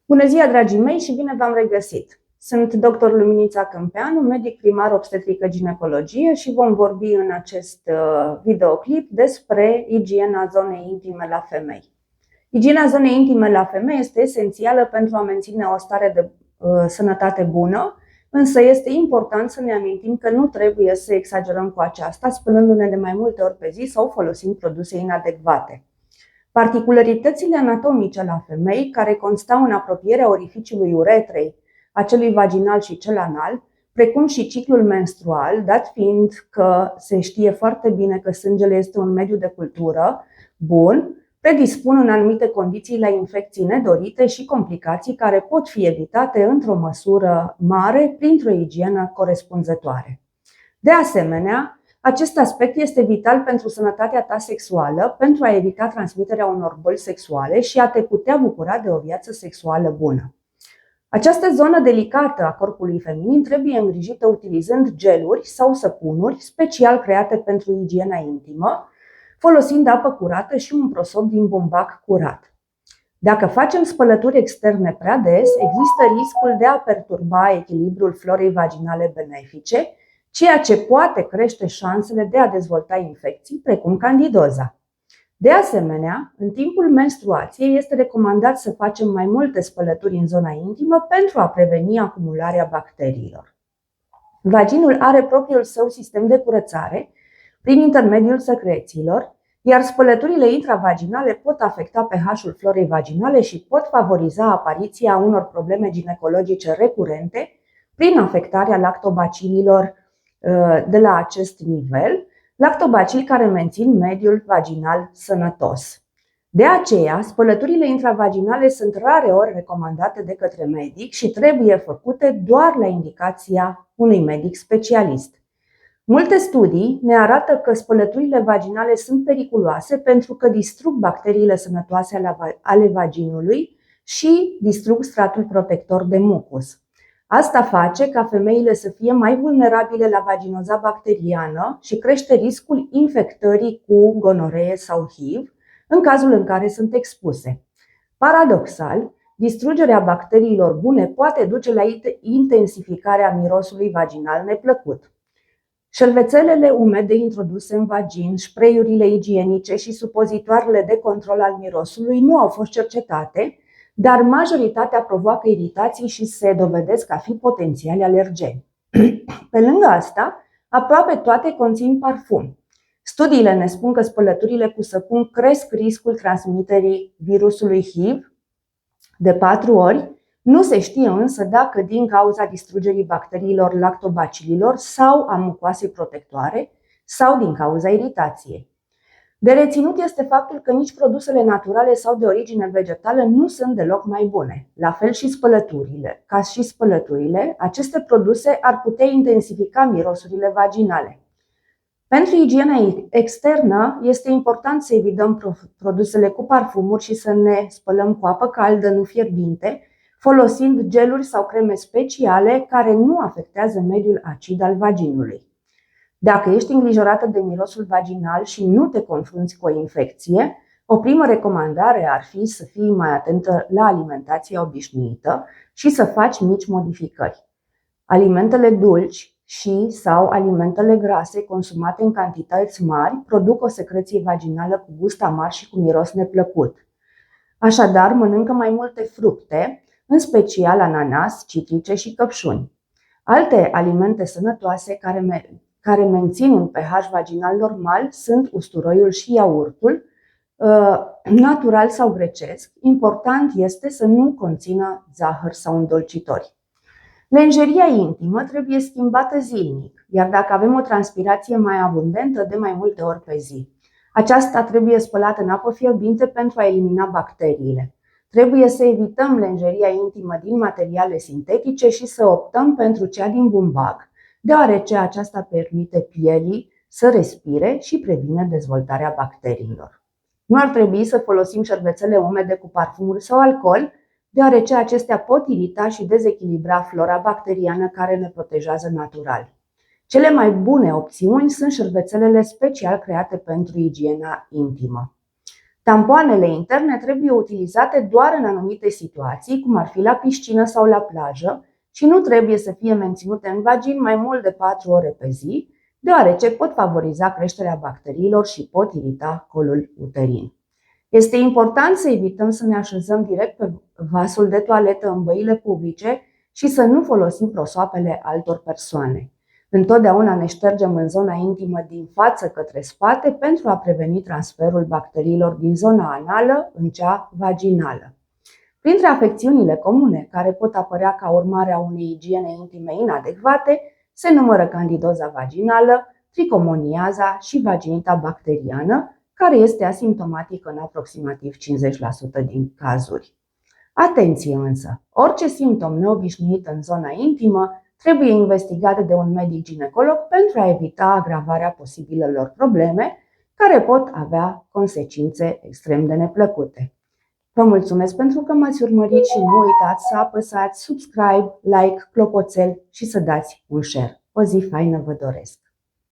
Bună ziua, dragii mei, și bine v-am regăsit! Sunt dr. Luminița Câmpeanu, medic primar obstetrică ginecologie și vom vorbi în acest videoclip despre igiena zonei intime la femei. Igiena zonei intime la femei este esențială pentru a menține o stare de sănătate bună, însă este important să ne amintim că nu trebuie să exagerăm cu aceasta, spălându-ne de mai multe ori pe zi sau folosind produse inadecvate. Particularitățile anatomice la femei, care constau în apropierea orificiului uretrei, a celui vaginal și cel anal, precum și ciclul menstrual, dat fiind că se știe foarte bine că sângele este un mediu de cultură bun, predispun în anumite condiții la infecții nedorite și complicații care pot fi evitate într-o măsură mare printr-o igienă corespunzătoare. De asemenea, acest aspect este vital pentru sănătatea ta sexuală, pentru a evita transmiterea unor boli sexuale și a te putea bucura de o viață sexuală bună. Această zonă delicată a corpului feminin trebuie îngrijită utilizând geluri sau săpunuri special create pentru igiena intimă, folosind apă curată și un prosop din bumbac curat. Dacă facem spălături externe prea des, există riscul de a perturba echilibrul florei vaginale benefice, ceea ce poate crește șansele de a dezvolta infecții, precum candidoza. De asemenea, în timpul menstruației este recomandat să facem mai multe spălături în zona intimă pentru a preveni acumularea bacteriilor. Vaginul are propriul său sistem de curățare prin intermediul secrețiilor, iar spălăturile intravaginale pot afecta pH-ul florei vaginale și pot favoriza apariția unor probleme ginecologice recurente prin afectarea lactobacililor de la acest nivel, lactobacili care mențin mediul vaginal sănătos. De aceea, spălăturile intravaginale sunt rareori recomandate de către medic și trebuie făcute doar la indicația unui medic specialist. Multe studii ne arată că spălăturile vaginale sunt periculoase pentru că distrug bacteriile sănătoase ale vaginului și distrug stratul protector de mucus. Asta face ca femeile să fie mai vulnerabile la vaginoza bacteriană și crește riscul infectării cu gonoree sau HIV în cazul în care sunt expuse. Paradoxal, distrugerea bacteriilor bune poate duce la intensificarea mirosului vaginal neplăcut. Șervețelele umede introduse în vagin, spray-urile igienice și supozitoarele de control al mirosului nu au fost cercetate, dar majoritatea provoacă iritații și se dovedesc a fi potențiali alergeni. Pe lângă asta, aproape toate conțin parfum. Studiile ne spun că spălăturile cu săpun cresc riscul transmiterii virusului HIV de 4 ori. Nu se știe însă dacă din cauza distrugerii bacteriilor lactobacililor sau a mucoasei protectoare sau din cauza iritației. De reținut este faptul că nici produsele naturale sau de origine vegetală nu sunt deloc mai bune. La fel și spălăturile. Ca și spălăturile, aceste produse ar putea intensifica mirosurile vaginale. Pentru igiena externă este important să evităm produsele cu parfumuri și să ne spălăm cu apă caldă, nu fierbinte, folosind geluri sau creme speciale care nu afectează mediul acid al vaginului. Dacă ești îngrijorată de mirosul vaginal și nu te confrunți cu o infecție, o primă recomandare ar fi să fii mai atentă la alimentația obișnuită și să faci mici modificări. Alimentele dulci sau alimentele grase consumate în cantități mari produc o secreție vaginală cu gust amar și cu miros neplăcut. Așadar, mănâncă mai multe fructe, în special ananas, citrice și căpșuni. Alte alimente sănătoase care mențin un pH vaginal normal sunt usturoiul și iaurtul, natural sau grecesc. Important este să nu conțină zahăr sau îndolcitori. Lenjeria intimă trebuie schimbată zilnic, iar dacă avem o transpirație mai abundentă, de mai multe ori pe zi. Aceasta trebuie spălată în apă fierbinte pentru a elimina bacteriile. Trebuie să evităm lenjeria intimă din materiale sintetice și să optăm pentru cea din bumbac, deoarece aceasta permite pielii să respire și previne dezvoltarea bacteriilor. Nu ar trebui să folosim șervețele umede cu parfumuri sau alcool, deoarece acestea pot irita și dezechilibra flora bacteriană care ne protejează natural. Cele mai bune opțiuni sunt șervețelele special create pentru igiena intimă. Tampoanele interne trebuie utilizate doar în anumite situații, cum ar fi la piscină sau la plajă, și nu trebuie să fie menținute în vagin mai mult de 4 ore pe zi, deoarece pot favoriza creșterea bacteriilor și pot irita colul uterin. Este important să evităm să ne așezăm direct pe vasul de toaletă în băile publice și să nu folosim prosoapele altor persoane. Întotdeauna ne ștergem în zona intimă din față către spate pentru a preveni transferul bacteriilor din zona anală în cea vaginală. Printre afecțiunile comune care pot apărea ca urmare a unei igiene intime inadecvate se numără candidoza vaginală, tricomoniaza și vaginita bacteriană, care este asimptomatică în aproximativ 50% din cazuri. Atenție însă! Orice simptom neobișnuit în zona intimă trebuie investigat de un medic ginecolog pentru a evita agravarea posibilelor probleme care pot avea consecințe extrem de neplăcute. Vă mulțumesc pentru că m-ați urmărit și nu uitați să apăsați subscribe, like, clopoțel și să dați un share. O zi faină vă doresc!